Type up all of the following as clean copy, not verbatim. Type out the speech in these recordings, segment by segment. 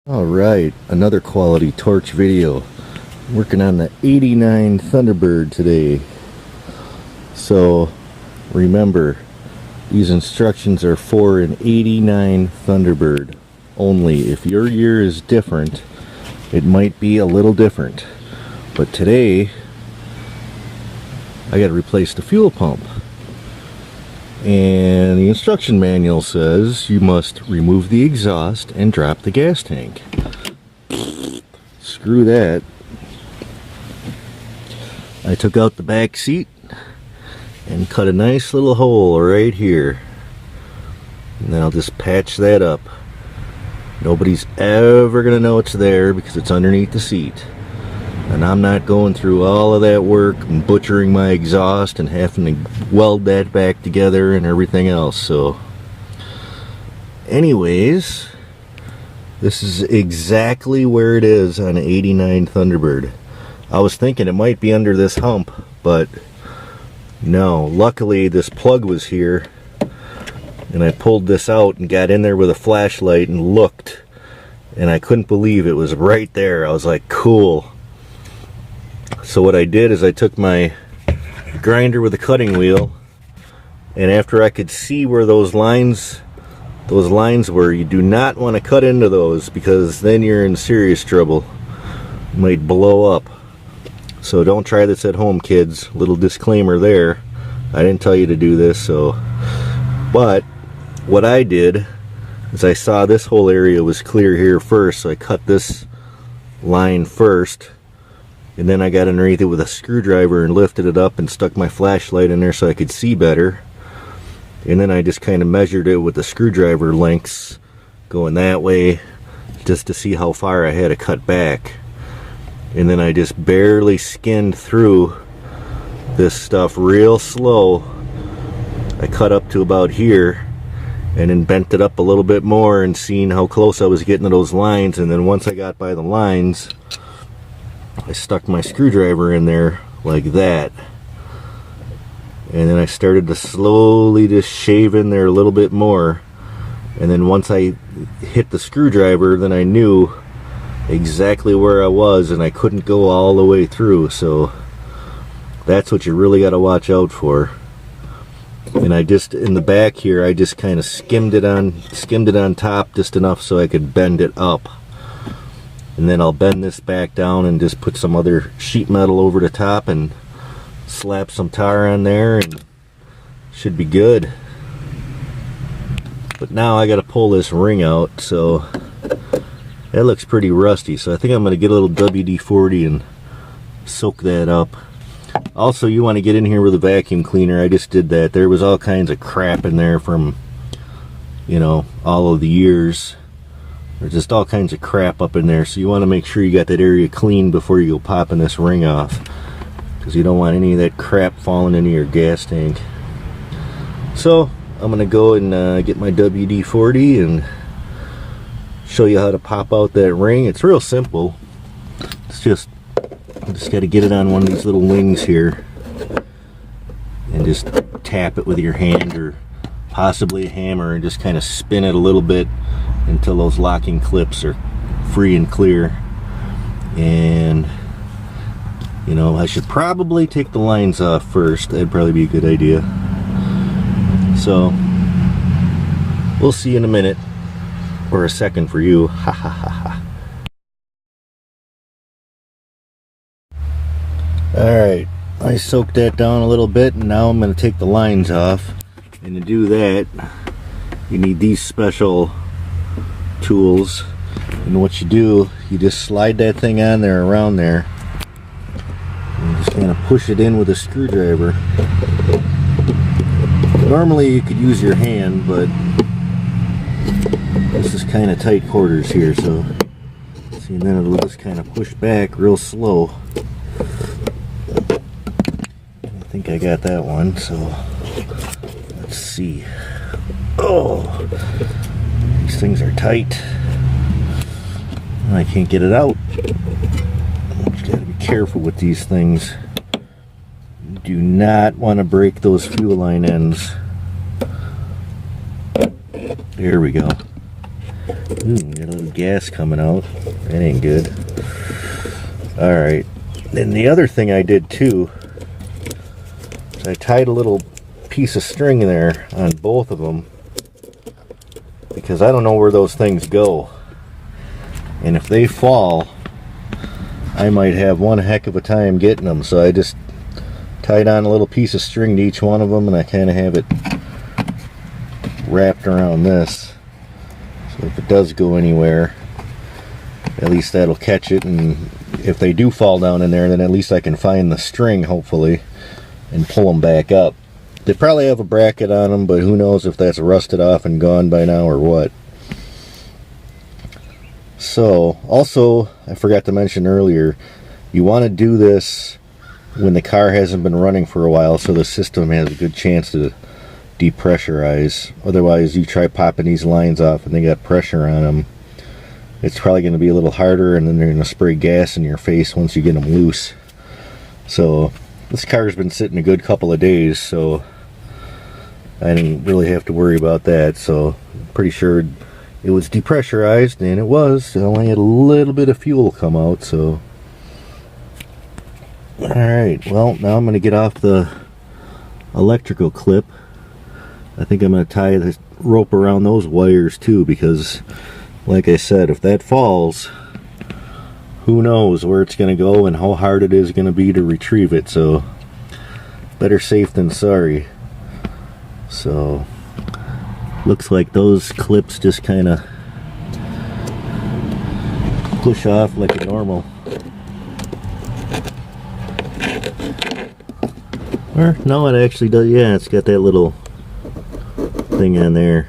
Alright, another quality torch video. Working on the 89 Thunderbird today. So remember, these instructions are for an 89 Thunderbird only. If your year is different, it might be a little different. But today, I got to replace the fuel pump. And the instruction manual says you must remove the exhaust and drop the gas tank. Screw that. I took out the back seat and cut a nice little hole right here. And then I'll just patch that up. Nobody's ever gonna know it's there because it's underneath the seat. And I'm not going through all of that work and butchering my exhaust and having to weld that back together and everything else. So anyways, this is exactly where it is on an 89 Thunderbird. I was thinking it might be under this hump, but no. Luckily this plug was here and I pulled this out and got in there with a flashlight and looked, and I couldn't believe it was right there. I was like, cool. So what I did is I took my grinder with a cutting wheel, and after I could see where those lines were, you do not want to cut into those because then you're in serious trouble. You might blow up. So don't try this at home, kids. Little disclaimer there. I didn't tell you to do this, so. But what I did is I saw this whole area was clear here first, so I cut this line first. And then I got underneath it with a screwdriver and lifted it up and stuck my flashlight in there so I could see better. And then I just kind of measured it with the screwdriver lengths going that way just to see how far I had to cut back. And then I just barely skinned through this stuff real slow. I cut up to about here and then bent it up a little bit more and seen how close I was getting to those lines. And then once I got by the lines, I stuck my screwdriver in there like that, and then I started to slowly just shave in there a little bit more, and then once I hit the screwdriver, then I knew exactly where I was and I couldn't go all the way through. So that's what you really got to watch out for. And I just, in the back here, I just kind of skimmed it on top just enough so I could bend it up. And then I'll bend this back down and just put some other sheet metal over the top and slap some tar on there, and should be good. But now I got to pull this ring out, so that looks pretty rusty. So I think I'm going to get a little WD-40 and soak that up. Also, you want to get in here with a vacuum cleaner. I just did that. There was all kinds of crap in there from, you know, all of the years. There's just all kinds of crap up in there, so you want to make sure you got that area clean before you go popping this ring off, because you don't want any of that crap falling into your gas tank. So I'm going to go and get my WD-40 and show you how to pop out that ring. It's real simple. It's just got to get it on one of these little wings here and just tap it with your hand or possibly a hammer and just kind of spin it a little bit until those locking clips are free and clear. And you know, I should probably take the lines off first. That'd probably be a good idea. So we'll see you in a minute, or a second for you. Ha ha ha ha. Alright, I soaked that down a little bit, and now I'm going to take the lines off. And to do that, you need these special tools. And what you do, you just slide that thing on there, around there, and just kind of push it in with a screwdriver. Normally you could use your hand, but this is kind of tight quarters here, so see, and then it'll just kind of push back real slow. I think I got that one, so let's see. Oh, these things are tight. I can't get it out. You gotta be careful with these things. You do not want to break those fuel line ends. There we go. Got a little gas coming out. That ain't good. Alright. Then the other thing I did too is I tied a little piece of string in there on both of them, because I don't know where those things go. And if they fall, I might have one heck of a time getting them. So I just tied on a little piece of string to each one of them, and I kind of have it wrapped around this. So if it does go anywhere, at least that'll catch it, and if they do fall down in there, then at least I can find the string, hopefully, and pull them back up. They probably have a bracket on them, but who knows if that's rusted off and gone by now or what. So, also, I forgot to mention earlier, you want to do this when the car hasn't been running for a while, so the system has a good chance to depressurize. Otherwise, you try popping these lines off and they got pressure on them, it's probably going to be a little harder, and then they're going to spray gas in your face once you get them loose. So this car's been sitting a good couple of days, so I didn't really have to worry about that. So I'm pretty sure it was depressurized, and it was. It only had a little bit of fuel come out. So alright, well, now I'm going to get off the electrical clip. I think I'm going to tie the rope around those wires too, because like I said, if that falls, who knows where it's going to go and how hard it is going to be to retrieve it. So better safe than sorry. So looks like those clips just kind of push off like a normal. Or no, it actually does. Yeah, it's got that little thing on there.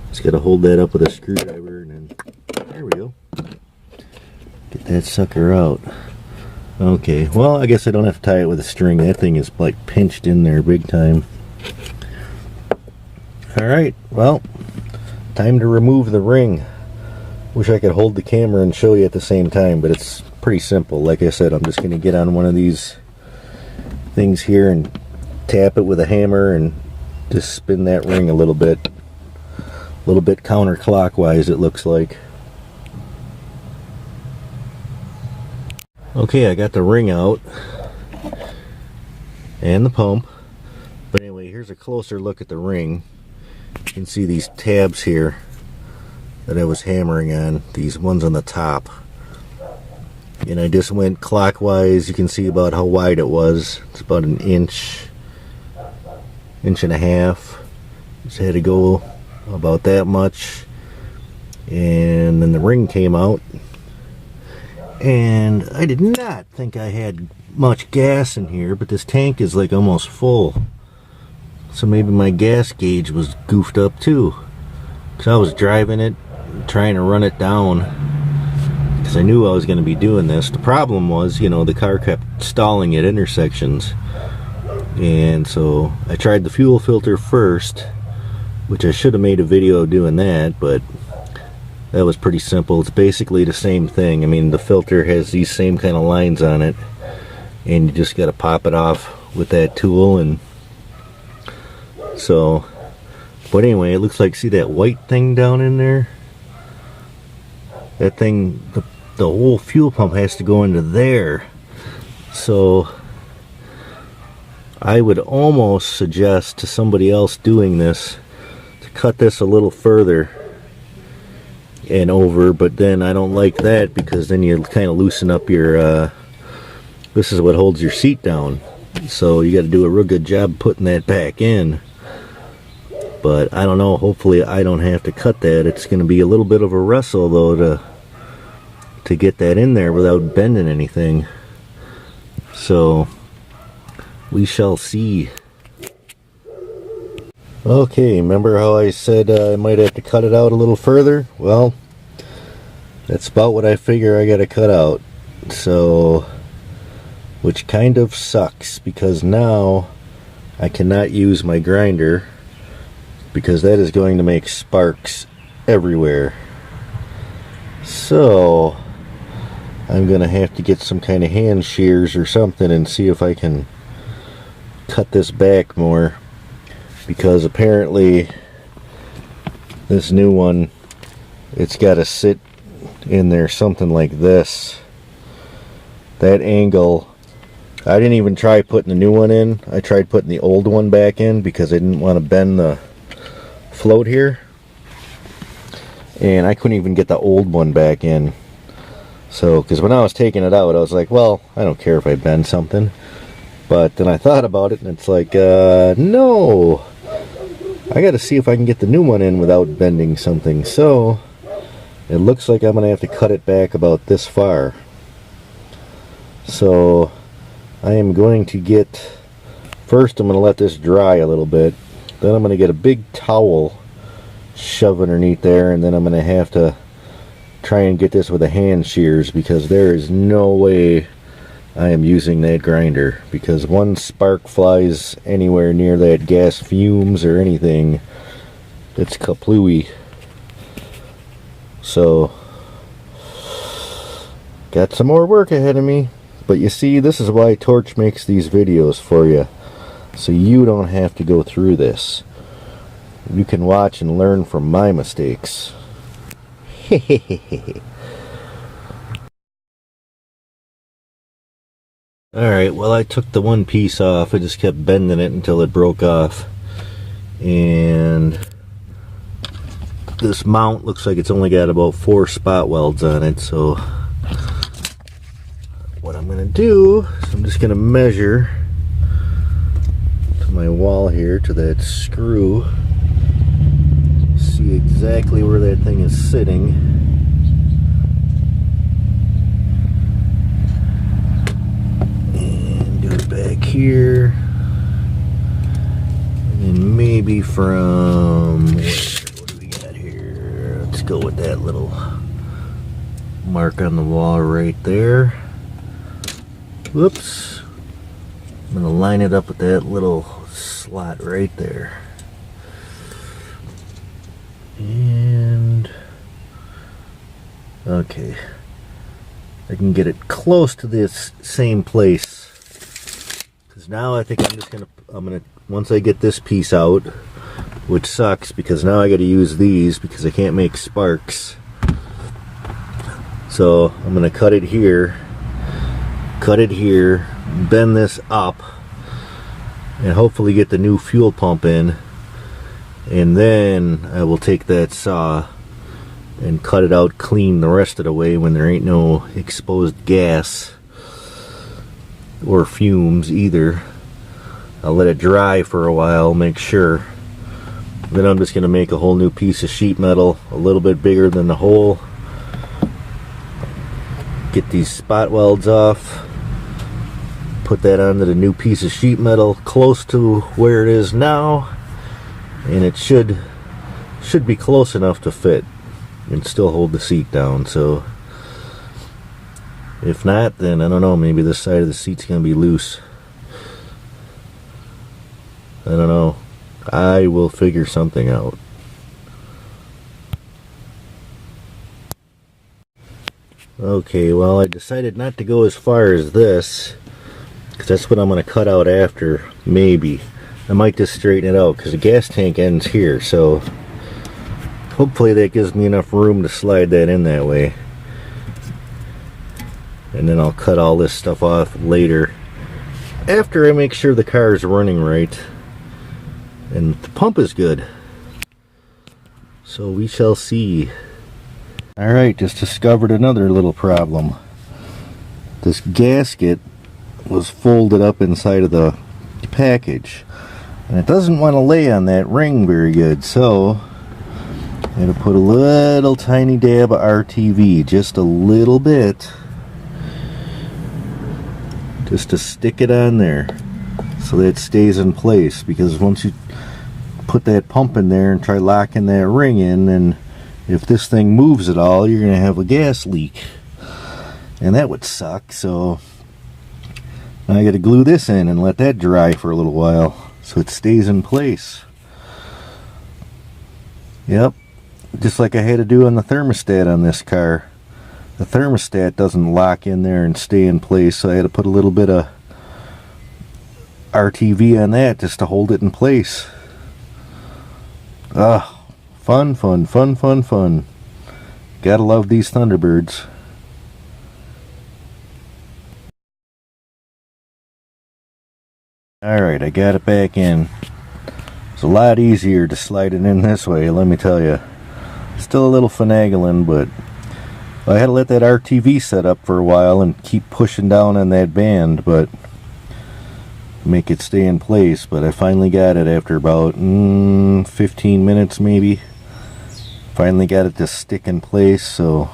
Just got to hold that up with a screwdriver, and then there we go. Get that sucker out. Okay, well, I guess I don't have to tie it with a string. That thing is like pinched in there big time. Alright, well, time to remove the ring. Wish I could hold the camera and show you at the same time, but it's pretty simple. Like I said, I'm just going to get on one of these things here and tap it with a hammer and just spin that ring a little bit counterclockwise, it looks like. Okay, I got the ring out and the pump, but anyway, here's a closer look at the ring. You can see these tabs here that I was hammering on, these ones on the top, and I just went clockwise. You can see about how wide it was. It's about an inch and a half. Just had to go about that much, and then the ring came out, and I did not think I had much gas in here, but this tank is like almost full, so maybe my gas gauge was goofed up too, because I was driving it trying to run it down because I knew I was going to be doing this. The problem was, you know, the car kept stalling at intersections, and so I tried the fuel filter first, which I should have made a video doing that, but that was pretty simple. It's basically the same thing. I mean, the filter has these same kind of lines on it, and you just got to pop it off with that tool. And so, but anyway, it looks like, see that white thing down in there? That thing, the whole fuel pump has to go into there. So I would almost suggest to somebody else doing this to cut this a little further and over, but then I don't like that, because then you kind of loosen up your this is what holds your seat down, so you got to do a real good job putting that back in. But I don't know, hopefully I don't have to cut that. It's going to be a little bit of a wrestle though to get that in there without bending anything, so we shall see. Okay, remember how I said I might have to cut it out a little further? Well, that's about what I figure I gotta cut out. So, which kind of sucks, because now I cannot use my grinder, because that is going to make sparks everywhere. So I'm gonna have to get some kind of hand shears or something and see if I can cut this back more, because apparently this new one it's got to sit in there something like this. That angle, I didn't even try putting the new one in. I tried putting the old one back in because I didn't want to bend the float here, and I couldn't even get the old one back in. So, because when I was taking it out, I was like, well, I don't care if I bend something. But then I thought about it, and it's like, no, I got to see if I can get the new one in without bending something. So it looks like I'm going to have to cut it back about this far. So I am going to get, first I'm going to let this dry a little bit. Then I'm going to get a big towel, shove underneath there, and then I'm going to have to try and get this with a hand shears, because there is no way I am using that grinder, because one spark flies anywhere near that gas fumes or anything, it's kaplooey. So got some more work ahead of me, but you see, this is why Torch makes these videos for you, so you don't have to go through this. You can watch and learn from my mistakes. Alright, well, I took the one piece off. I just kept bending it until it broke off. And this mount looks like it's only got about 4 spot welds on it. So what I'm going to do is I'm just going to measure to my wall here, to that screw. See exactly where that thing is sitting. Back here, and then maybe from what do we got here? Let's go with that little mark on the wall right there. Whoops. I'm gonna line it up with that little slot right there, and okay, I can get it close to this same place. Now I think I'm gonna once I get this piece out, which sucks because now I got to use these because I can't make sparks. So I'm gonna cut it here, bend this up, and hopefully get the new fuel pump in, and then I will take that saw and cut it out clean the rest of the way when there ain't no exposed gas or fumes either. I'll let it dry for a while, make sure. Then I'm just going to make a whole new piece of sheet metal, a little bit bigger than the hole. Get these spot welds off, put that onto the new piece of sheet metal close to where it is now, and it should be close enough to fit and still hold the seat down. So if not, then I don't know, maybe this side of the seat's gonna be loose. I don't know. I will figure something out. Okay, well, I decided not to go as far as this, because that's what I'm gonna cut out after. Maybe I might just straighten it out, because the gas tank ends here, so hopefully that gives me enough room to slide that in that way. And then I'll cut all this stuff off later, after I make sure the car is running right and the pump is good. So we shall see. Alright, just discovered another little problem. This gasket was folded up inside of the package, and it doesn't want to lay on that ring very good, so I had to put a little tiny dab of RTV, just a little bit, just to stick it on there so that it stays in place, because once you put that pump in there and try locking that ring in, then if this thing moves at all, you're going to have a gas leak, and that would suck. So now I got to glue this in and let that dry for a little while so it stays in place. Yep, just like I had to do on the thermostat on this car. The thermostat doesn't lock in there and stay in place, so I had to put a little bit of RTV on that just to hold it in place. Ah, fun, fun, fun, fun, fun. Gotta love these Thunderbirds. Alright, I got it back in. It's a lot easier to slide it in this way, let me tell you. Still a little finagling, but I had to let that RTV set up for a while and keep pushing down on that band, but make it stay in place. But I finally got it after about 15 minutes maybe. Finally got it to stick in place, so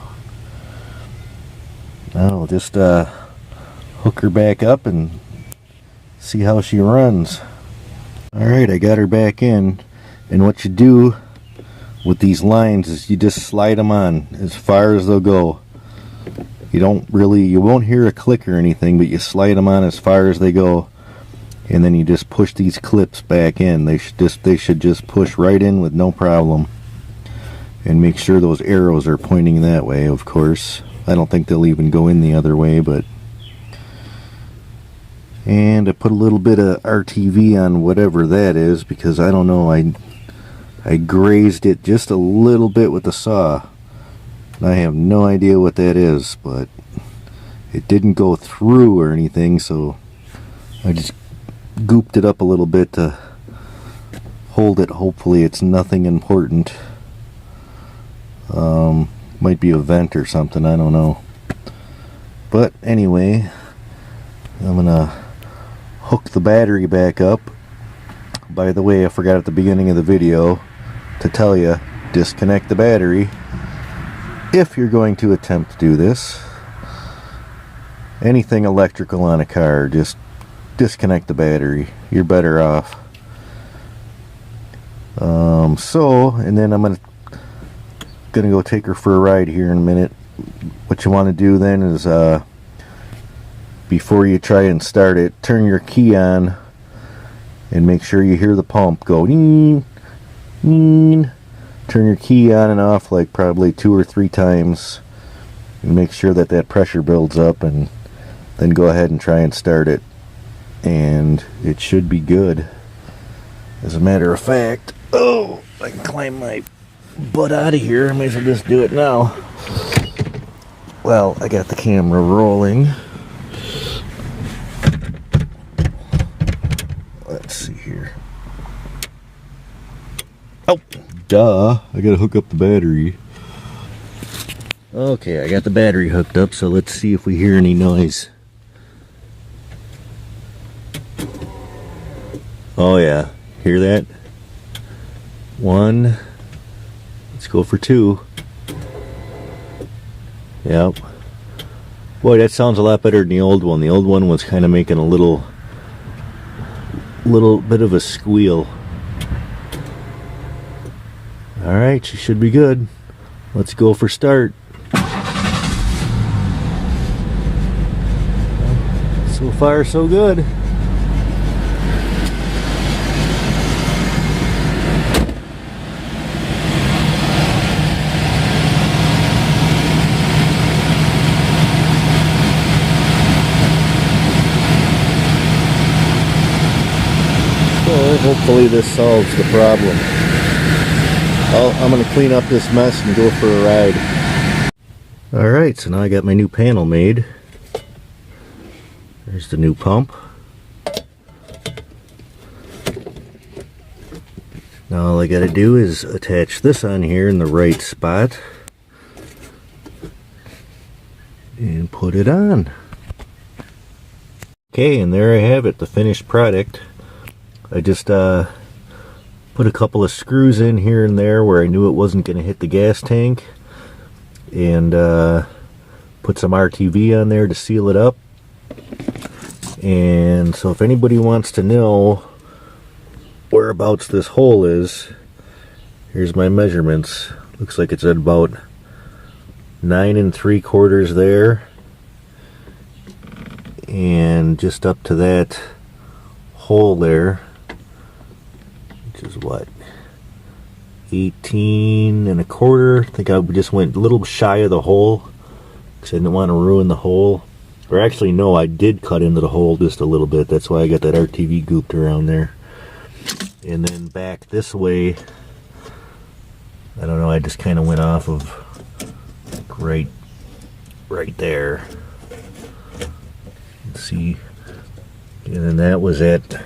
I'll just hook her back up and see how she runs. Alright, I got her back in, and what you do with these lines is you just slide them on as far as they'll go. You won't hear a click or anything, but you slide them on as far as they go, and then you just push these clips back in. They should just push right in with no problem. And make sure those arrows are pointing that way, of course. I don't think they'll even go in the other way, but... And I put a little bit of RTV on whatever that is, because I don't know, I grazed it just a little bit with the saw. I have no idea what that is, but it didn't go through or anything, so I just gooped it up a little bit to hold it. Hopefully it's nothing important. Might be a vent or something, I don't know. But anyway, I'm gonna hook the battery back up. By the way, I forgot at the beginning of the video to tell you, disconnect the battery if you're going to attempt to do this. Anything electrical on a car, just disconnect the battery. You're better off. And then I'm gonna go take her for a ride here in a minute. What you want to do then is before you try and start it, turn your key on and make sure you hear the pump go ding, ding. Turn your key on and off like probably 2 or 3 times and make sure that that pressure builds up, and then go ahead and try and start it, and it should be good. As a matter of fact, oh, I can climb my butt out of here. I may as well just do it now. Well, I got the camera rolling. Let's see here. Oh, duh, I gotta hook up the battery. Okay, I got the battery hooked up, so let's see if we hear any noise. Oh yeah, hear that? 1. Let's go for 2. Yep. Boy, that sounds a lot better than the old one. The old one was kind of making a little bit of a squeal. Alright, she should be good. Let's go for start. So far, so good. Hopefully this solves the problem. I'm going to clean up this mess and go for a ride. Alright, so now I got my new panel made. There's the new pump. Now all I got to do is attach this on here in the right spot and put it on. Okay, and there I have it, the finished product. I just put a couple of screws in here and there where I knew it wasn't going to hit the gas tank, and put some RTV on there to seal it up. And so if anybody wants to know whereabouts this hole is, here's my measurements. Looks like it's at about 9 3/4 there, and just up to that hole there, is what, 18 1/4. I think I just went a little shy of the hole because I didn't want to ruin the hole. Or actually no, I did cut into the hole just a little bit. That's why I got that RTV gooped around there. And then back this way, I don't know, I just kind of went off of right there. Let's see, and then that was at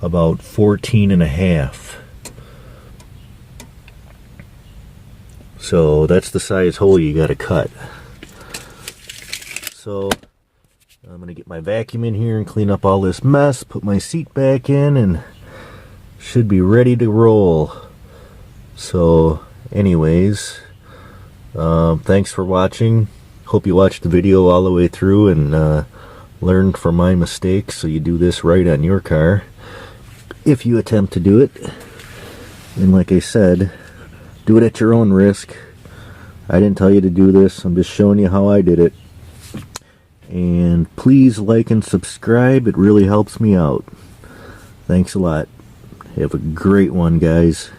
about 14.5. So that's the size hole you got to cut. So I'm going to get my vacuum in here and clean up all this mess, put my seat back in, and should be ready to roll. So anyways, thanks for watching. Hope you watched the video all the way through and learned from my mistakes so you do this right on your car if you attempt to do it. And like I said, do it at your own risk. I didn't tell you to do this. I'm just showing you how I did it. And please like and subscribe. It really helps me out. Thanks a lot. Have a great one, guys.